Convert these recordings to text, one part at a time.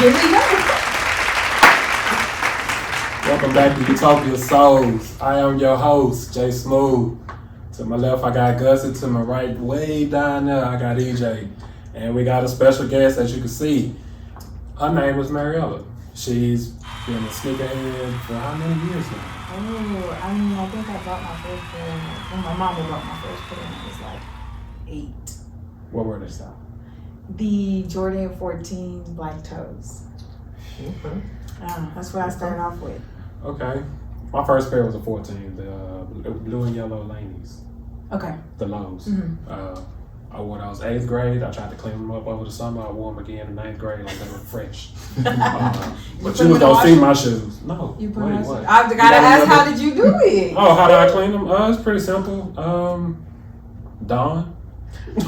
Here we go. Welcome back to Utopia Souls. I am your host, Jay Smooth. To my left, I got Gussie. To my right, way down there, I got EJ. And we got a special guest, as you can see. Her name is Mariela. She's been a sneakerhead for how many years now? Oh, I mean, I think I bought my first pair when my mama bought my first pair when I was like 8. What were they style? The Jordan 14 black toes. Okay. That's what I started off with. Okay. My first pair was a 14, the blue and yellow Laneys. Okay. The lows. Mm-hmm. I wore those 8th grade. I tried to clean them up over the summer. I wore them again in 9th grade like they were fresh. But you was gonna see my shoes. No. You put wait, my what? shoes. I gotta ask, how did you do it? Oh, how did I clean them? It's pretty simple. Dawn. If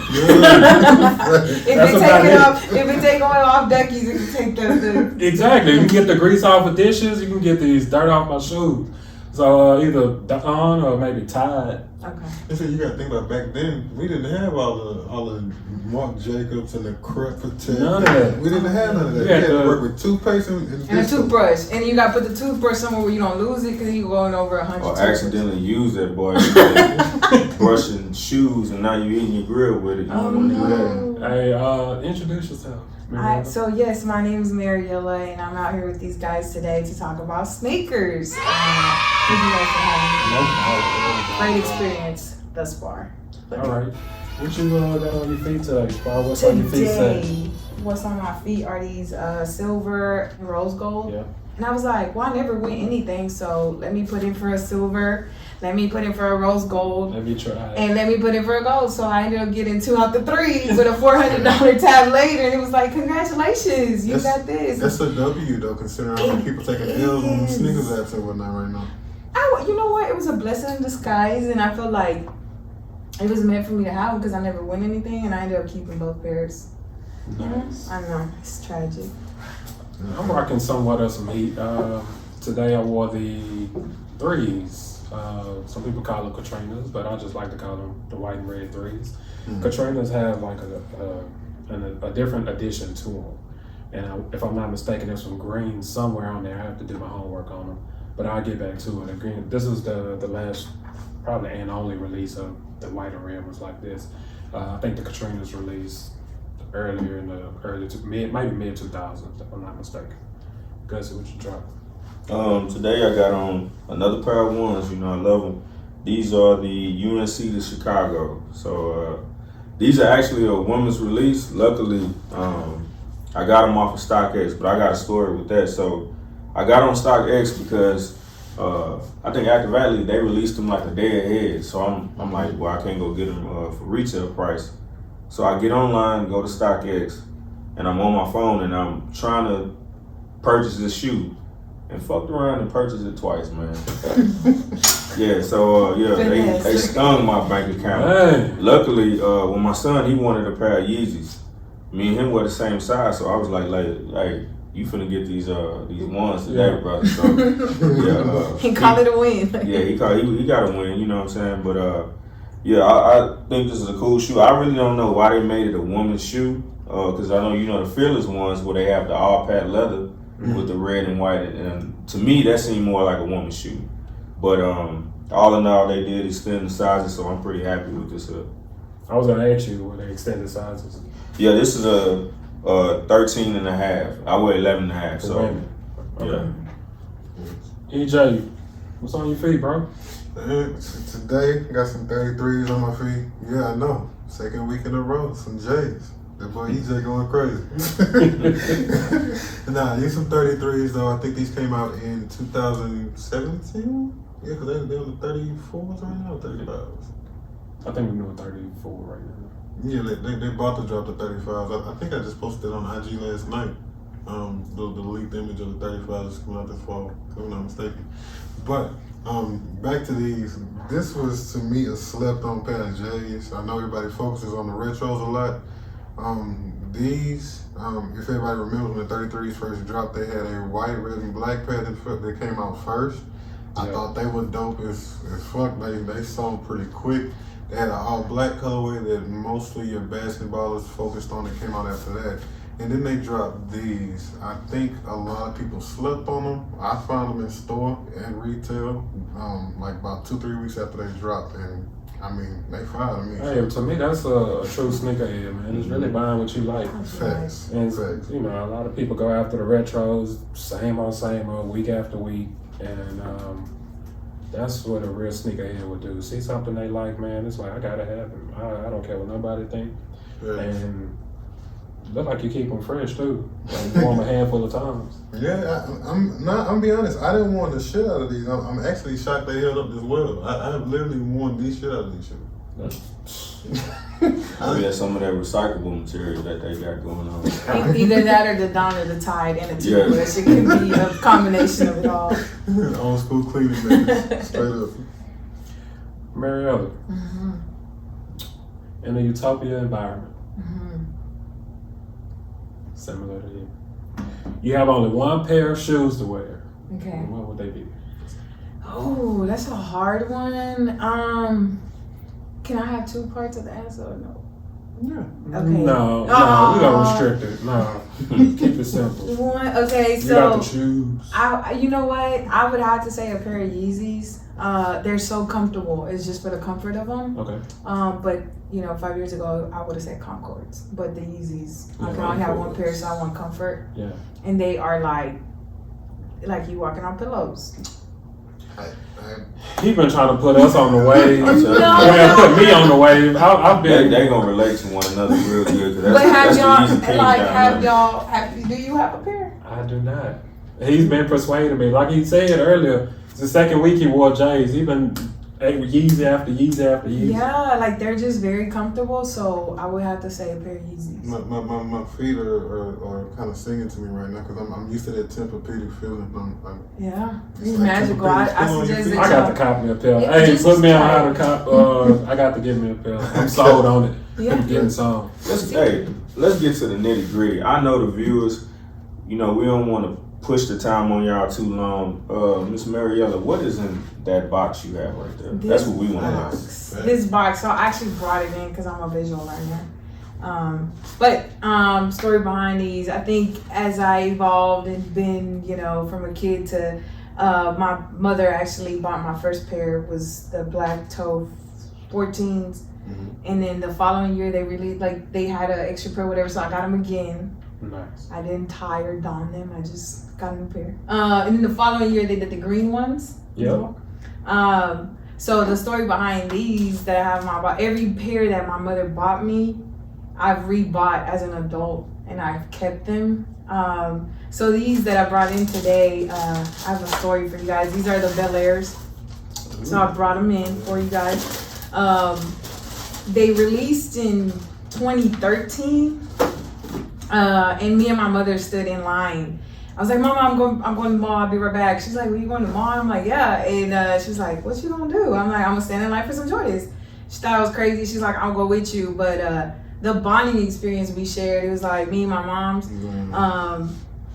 it take oil off duckies, it can take the Exactly. You can get the grease off of dishes. You can get these dirt off my shoes. So either Dawn or maybe Tide. Okay. Listen, you gotta think about back then. We didn't have all the Marc Jacobs and the Crep Protect. None of that. We didn't have none of that. You We had had to to- work with toothpaste and And a toothbrush, and you gotta put the toothbrush somewhere where you don't lose it because you're going over 100. Or accidentally use that boy brushing shoes and now you eating your grill with it. You Oh don't want to do that. no. Hey, introduce yourself. So yes, my name is Mariela, and I'm out here with these guys today to talk about sneakers. Thank you guys for having me. Great experience thus far. All right. What you got on your feet today? What's on your feet Today, say? what's on my feet are these silver and rose gold. Yeah. And I was like, well, I never win anything, so let me put in for a silver, let me put in for a rose gold, Let me try. and let me put in for a gold. So I ended up getting 2 out the 3 with a $400 tab later, and it was like, congratulations, you got this. That's a W though, considering how many people taking L's on sneakers apps and whatnot right now. You know what? It was a blessing in disguise, and I feel like it was meant for me to have them because I never win anything, and I ended up keeping both pairs. Nice. I know, it's tragic. I'm rocking somewhat of some heat. Today I wore the 3s. Some people call them Katrinas, but I just like to call them the white and red 3s. Katrinas have like a different addition to them. And if I'm not mistaken, there's some green somewhere on there. I have to do my homework on them. But I'll get back to it. The green. This is the last, probably and only release of the white and red ones like this. I think the Katrinas released earlier in the mid 2000s, if I'm not mistaken. Gussie, what you dropped? Today I got on another pair of ones. You know, I love them. These are the UNC to Chicago. So these are actually a women's release. Luckily, I got them off of StockX, but I got a story with that. So I got on StockX because I think Active Athlete, they released them like a day ahead. So I'm like, well, I can't go get them for retail price. So I get online, go to StockX, and I'm on my phone and I'm trying to purchase this shoe. And fucked around and purchased it twice, man. Yeah, so they stung my bank account. Hey. Luckily, when my son, he wanted a pair of Yeezys. Me and him were the same size, so I was like, you finna get these ones today, brother. So He called it a win. yeah, he got a win. You know what I'm saying? But I think this is a cool shoe. I really don't know why they made it a woman's shoe, because I know the Fearless ones where they have the all pat leather with the red and white, and to me that seemed more like a woman's shoe. But all in all, they did extend the sizes, so I'm pretty happy with this. I was gonna ask you were they extended sizes. Yeah, this is a 13 and a half. I wear 11 and a half, For so women. Okay. yeah. EJ, what's on your feet, bro? Today, got some 33s on my feet. Yeah, I know. Second week in a row, some J's. That boy EJ going crazy. Nah, these some 33s though. I think these came out in 2017. Yeah, because they're on the 34s right now, 35s. I think we're doing 34 right now. Yeah, they about to drop the 35s. I think I just posted it on IG last night. The leaked image of the 35s coming out this fall, if I'm not mistaken. But back to these. This was to me a slept-on pair of J's. I know everybody focuses on the retros a lot. These, if everybody remembers when the 33s first dropped, they had a white, red, and black pair that came out first. I thought they were dope as fuck. They sold pretty quick. They had an all black colorway that mostly your basketballers focused on that came out after that. And then they dropped these. I think a lot of people slept on them. I found them in store and retail, like about 2-3 weeks after they dropped, and I mean they fire to me. Hey, to me that's a true sneakerhead, man. It's really buying what you like. Facts. And Facts. you know, a lot of people go after the retros, same old, week after week, and that's what a real sneakerhead would do. See something they like, man, it's like I gotta have them. I don't care what nobody think. Facts. And look like you keep them fresh too. Like you warm a handful of times. Yeah, I'm be honest. I didn't want the shit out of these. I'm actually shocked they held up this well. I have literally worn these shit out of these shit. Maybe that's some of that recyclable material that they got going on. Either that or the Dawn or the Tide and a Yeah. toothbrush. It can be a combination of it all. Old school cleaning man. Straight up. Mariela, in a utopia environment, similar to you, you have only one pair of shoes to wear. Okay. What would they be? Oh, that's a hard one. Can I have two parts of the answer or no? Yeah. Okay. No, we don't restrict it. No, keep it simple. One. Okay, You got the so shoes. you know what? I would have to say a pair of Yeezys. They're so comfortable. It's just for the comfort of them. Okay. But you know, 5 years ago, I would have said Concords. But the Yeezys, I Yeah, can only have one Concords. pair, so I want comfort. Yeah. And they are like you walking on pillows. He been trying to put us on the wave. I'm telling you. Well, put me on the wave. I've been. They gonna relate to one another real good. 'Cause But that's have the easy thing y'all down do you have a pair? I do not. He's been persuading me. Like he said earlier, it's the second week he wore J's. He been Yeezy after Yeezy after Yeezy. Yeah, like they're just very comfortable. So I would have to say a pair of Yeezys. My feet are kind of singing to me right now because I'm used to that Tempur-Pedic feeling. Yeah, It's it's like magical. Tempur-Pedic's I still on your suggest feet. that I got y'all- to cop me a pair. Yeah, Hey, just put me on try how to it. cop. I got to get me a pair. I'm sold on it. Yeah. I'm getting some. Let's get to the nitty gritty. I know the viewers, you know, we don't want to push the time on y'all too long. Miss Mariela, what is in that box you have right there? That's what we want to know. This box. So I actually brought it in because I'm a visual learner. But story behind these. I think as I evolved and been, you know, from a kid to my mother actually bought my first pair was the black toe 14s. And then the following year they really they had an extra pair, whatever. So I got them again. Nice. I didn't tie or don them. I just got a new pair. And then the following year they did the green ones. Yeah. So the story behind these that I have in my box, every pair that my mother bought me, I've rebought as an adult and I've kept them. So these that I brought in today, I have a story for you guys. These are the Bel Airs. So I brought them in for you guys. They released in 2013. And me and my mother stood in line. I was like, Mama, I'm going to the mall. I'll be right back. She's like, well, you going to the mall? I'm like, yeah. And she's like, what you gonna do? I'm like, I'm gonna stand in line for some Jordans. She thought I was crazy. She's like, I'll go with you. But the bonding experience we shared, it was like me and my mom's.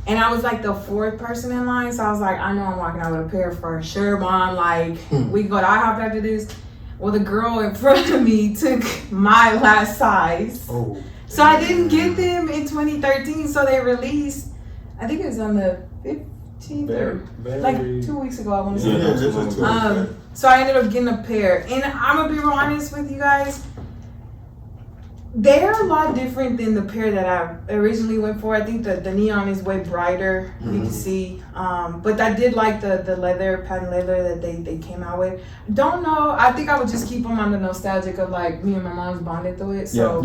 And I was like the fourth person in line. So I was like, I know I'm walking out with a pair for sure, Mom. Like, we can go to IHOP after this. Well, the girl in front of me took my last size. Oh. So I didn't get them in 2013. So they released, I think it was on the 15th or like 2 weeks ago, I want to say. Yeah, this is too. So I ended up getting a pair. And I'm going to be real honest with you guys. They're a lot different than the pair that I originally went for. I think the neon is way brighter. You can see. But I did like the leather, patent leather that they came out with. Don't know. I think I would just keep them on the nostalgic of like me and my mom's bonded through it. So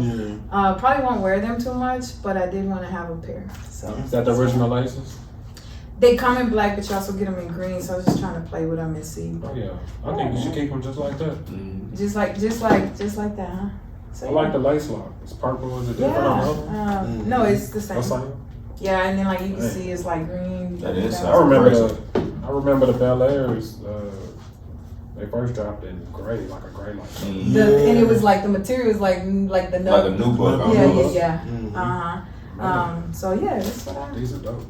probably won't wear them too much, but I did want to have a pair. So Is that the original laces? they come in black, but you also get them in green. So I was just trying to play with them and see. Oh yeah. I think you should keep them just like that. Just like that, huh? So, I like the lace lock. It's purple. Is it different on the other one? No, it's the same. That's like Yeah, and then like you can see it's like green. That is I remember the Bel Airs. They first dropped in gray, like a gray light. And it was like the material was like the Like a nut. new book. Yeah. So yeah, that's what I These are dope.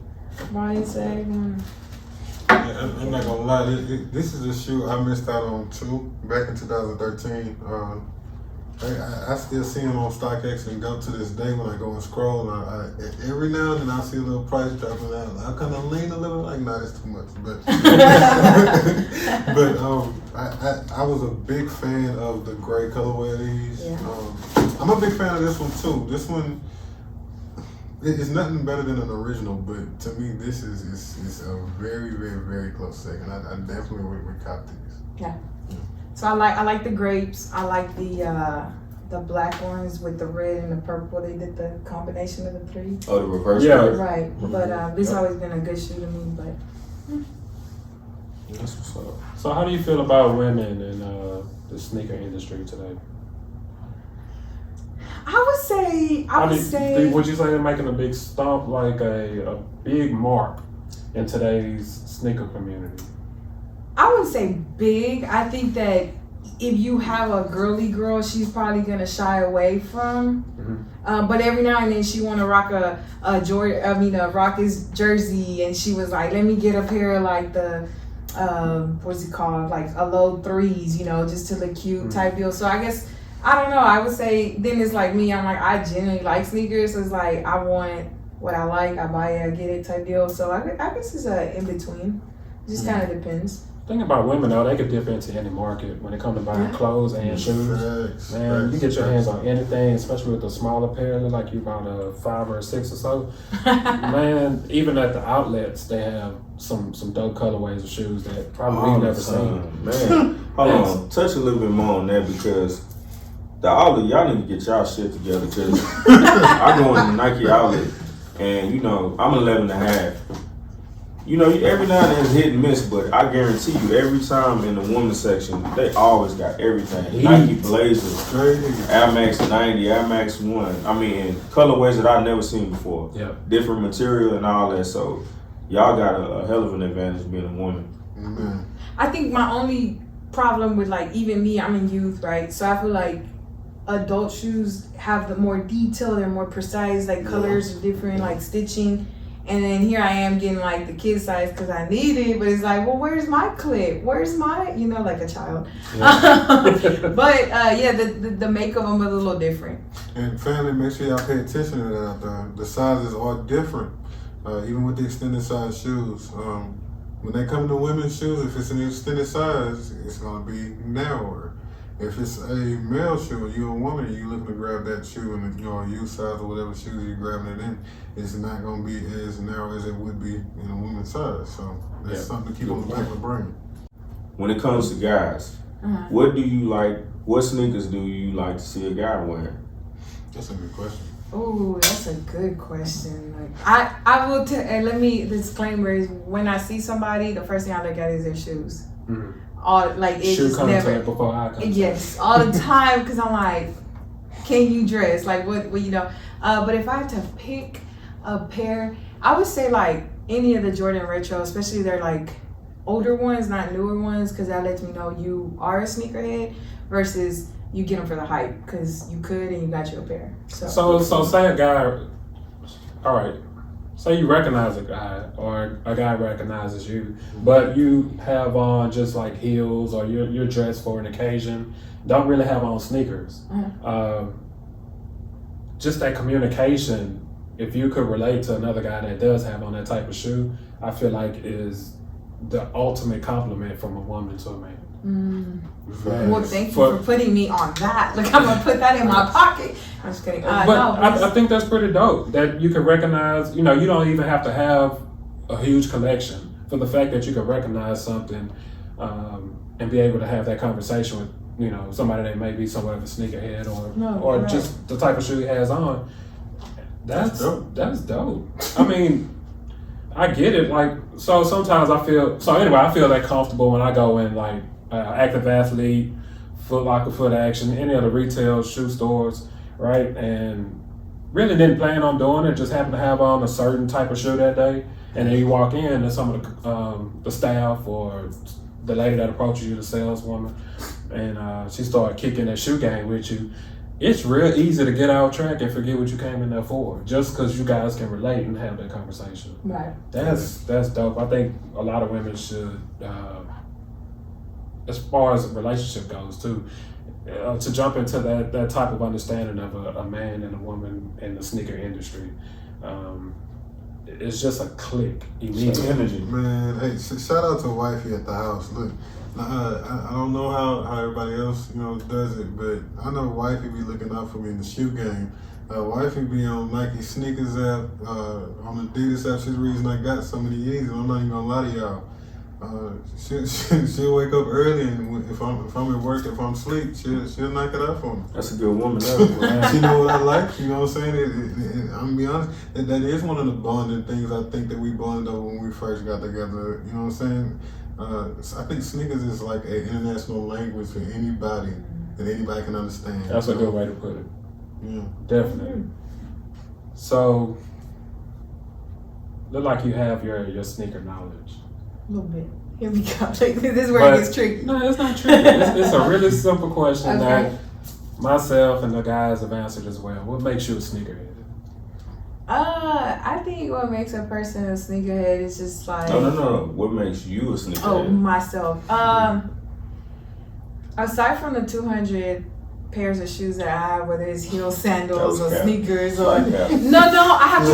Brian said. I'm not gonna lie, this is a shoe I missed out on too back in 2013. I still see them on StockX and go to this day when I go and scroll. And I every now and then I see a little price dropping out. I kind of lean a little like, nah, that's too much. But I was a big fan of the gray colorway of these. Yeah. I'm a big fan of this one too. This one, it's nothing better than an original, but to me, this is a very, very, very close second. I definitely would cop these. Yeah. So I like the grapes. I like the black ones with the red and the purple. They did the combination of the three. Oh, the reverse. Yeah. grade? Right. But this always been a good shoe to me. But That's what's up. So how do you feel about women in the sneaker industry today? I would say. Would you say they're making a big stomp, like a big mark in today's sneaker community? I would say big. I think that if you have a girly girl, she's probably gonna shy away from. Mm-hmm. But every now and then she want to rock a rock his jersey, and she was like, "Let me get a pair of like the what's it called, like a low threes, just to look cute type deal." So I guess I don't know. I would say then it's like me. I'm like I genuinely like sneakers. So it's like I want what I like, I buy it, I get it type deal. So I guess it's a in between. It just kind of depends. Thing about women though, they could dip into any market when it comes to buying clothes and shoes. Man, you get your hands on anything, especially with the smaller pair, like you bought a 5 or a 6 or so. Man, even at the outlets, they have some dope colorways of shoes that probably we've never seen. Man, hold on, touch a little bit more on that because the outlet, y'all need to get y'all shit together because I go in the Nike outlet and I'm 11.5. Every now and then it's hit and miss, but I guarantee you, every time in the women's section, they always got everything. Nike Blazers, Air Max 90, Air Max 1. I mean, in colorways that I've never seen before. Yeah. Different material and all that. So, y'all got a hell of an advantage being a woman. Mm-hmm. I think my only problem with like even me, I'm in youth, right? So I feel like adult shoes have the more detail, they're more precise, like colors are different, like stitching. And then here I am getting like the kid size because I need it, but it's like, well, where's my clip? Where's my, like a child. Yeah. But the make of them is a little different. And family, make sure y'all pay attention to that. The sizes are different, even with the extended size shoes. When they come to women's shoes, if it's an extended size, it's gonna be narrower. If it's a male shoe and you're a woman and you're looking to grab that shoe in your youth size or whatever shoes you're grabbing it in, it's not going to be as narrow as it would be in a woman's size. So that's something to keep on the back of the brain. When it comes to guys, what do you like? What sneakers do you like to see a guy wearing? That's a good question. Oh, that's a good question. Like I will let me disclaimer is when I see somebody, the first thing I look at is their shoes. Mm-hmm. All like it's shoe just coming never. to it before I come. Yes, all the time because I'm like, can you dress like what But if I had to pick a pair, I would say like any of the Jordan Retro, especially their like older ones, not newer ones, because that lets me know you are a sneakerhead versus you get them for the hype because you could and you got you a pair. So say a guy, all right. Say you recognize a guy or a guy recognizes you, but you have on just like heels or you're dressed for an occasion, don't really have on sneakers. Just that communication, if you could relate to another guy that does have on that type of shoe, I feel like is the ultimate compliment from a woman to a man. Well, thank you for putting me on that. Like I'm gonna put that in my pocket. I'm just kidding. I think that's pretty dope that you can recognize. You don't even have to have a huge collection for the fact that you can recognize something and be able to have that conversation with somebody that may be somewhat of a sneakerhead or just the type of shoe he has on. That's dope. I mean, I get it. Like so, sometimes I feel that comfortable when I go in like. Active Athlete, Foot Locker, Foot Action, any other retail shoe stores, right? And really didn't plan on doing it, just happened to have on a certain type of shoe that day. And then you walk in and some of the staff or the lady that approaches you, the saleswoman, and she started kicking that shoe game with you. It's real easy to get out track and forget what you came in there for, just because you guys can relate and have that conversation. Right. That's dope. I think a lot of women should as far as a relationship goes too, to jump into that type of understanding of a man and a woman in the sneaker industry, it's just a click immediately. Energy. Man, hey, shout out to wifey at the house. Look, I don't know how everybody else, does it, but I know wifey be looking out for me in the shoe game. Wifey be on Nike sneakers app, on Adidas app. She's the reason I got so many Yeezys. I'm not even gonna lie to y'all. She'll wake up early, and if I'm at work, if I'm asleep, she'll knock it out for me. That's a good woman. That She know what I like. You know what I'm saying? I'm gonna be honest. That is one of the bonding things I think that we bonded over when we first got together. You know what I'm saying? I think sneakers is like an international language for anybody that anybody can understand. That's a good way to put it. Yeah. Definitely. So, look like you have your sneaker knowledge. A little bit. Here we go. This is where it gets tricky. No, it's not tricky. It's a really simple question Okay. that myself and the guys have answered as well. What makes you a sneakerhead? I think what makes a person a sneakerhead is just like No. What makes you a sneakerhead? oh, myself. Aside from the 200 pairs of shoes that I have, whether it's heel sandals or sneakers or no, I have to be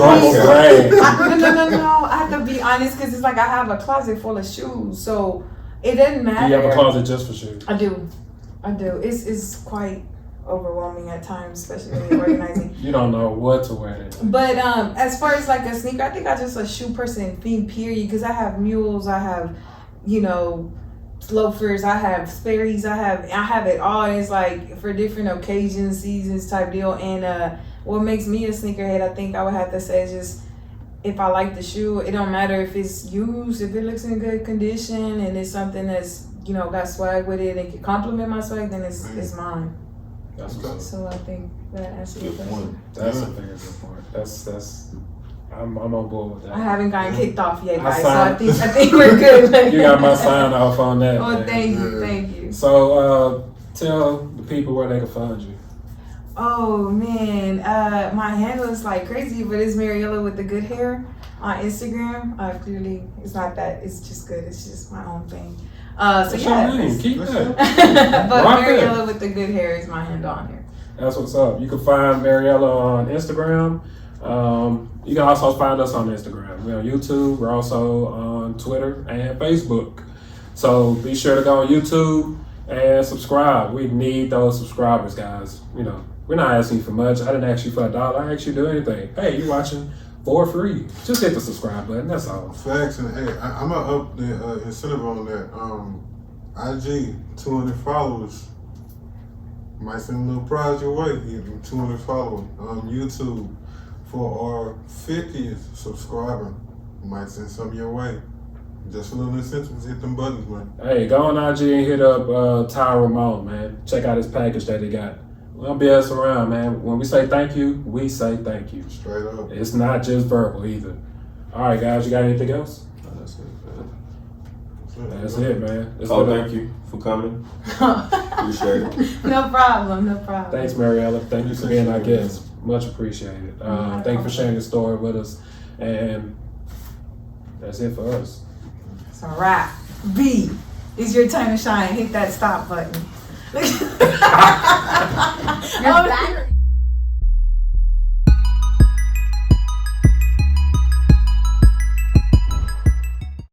no. I have to be honest because it's like I have a closet full of shoes, so it doesn't matter. Do you have a closet just for shoes? I do. It's quite overwhelming at times, especially when you're organizing. You don't know what to wear. But as far as like a sneaker, I think I'm just a shoe person thing, period. Because I have mules, I have, loafers, I have Sperry's, I have it all. And it's like for different occasions, seasons type deal. And what makes me a sneakerhead, I think I would have to say is just if I like the shoe, it don't matter if it's used, if it looks in good condition and it's something that's got swag with it and can complement my swag, then it's mine. That's what's up. So I think that answers your question. That's a very good point. That's I'm on board with that. I haven't gotten kicked off yet, guys, I so I think we're good. You got my sign off on that. Oh, man. thank you. So tell the people where they can find you. Oh man, my handle is like crazy, but it's Mariela with the good hair on Instagram. Clearly, it's not that. It's just good. It's just my own thing. So What's yeah. your name? Keep that. But Rock Mariela that. with the good hair is my handle on here. That's what's up. You can find Mariela on Instagram. You can also find us on Instagram. We're on YouTube. We're also on Twitter and Facebook. So be sure to go on YouTube and subscribe. We need those subscribers, guys. We're not asking you for much. I didn't ask you for $1. I asked you to do anything. Hey, you're watching for free. Just hit the subscribe button. That's all. Facts, and hey, I'm gonna up the incentive on that. IG 200 followers. Might send a little prize your way. Give them 200 followers. YouTube for our 50th subscriber. Might send some your way. Just a little incentive. Hit them buttons, man. Hey, go on IG and hit up Ty Ramon, man. Check out his package that he got. We don't BS around, man. When we say thank you, we say thank you. Straight up. It's not just verbal either. All right, guys, you got anything else? That's it, man. That's it, man. Thank you for coming. Appreciate it. No problem. Thanks, Mariela. Thank you for being our guest. Much appreciated. Thank you for sharing your story with us. And that's it for us. It's a wrap. B, it's your time to shine. Hit that stop button. Your battery.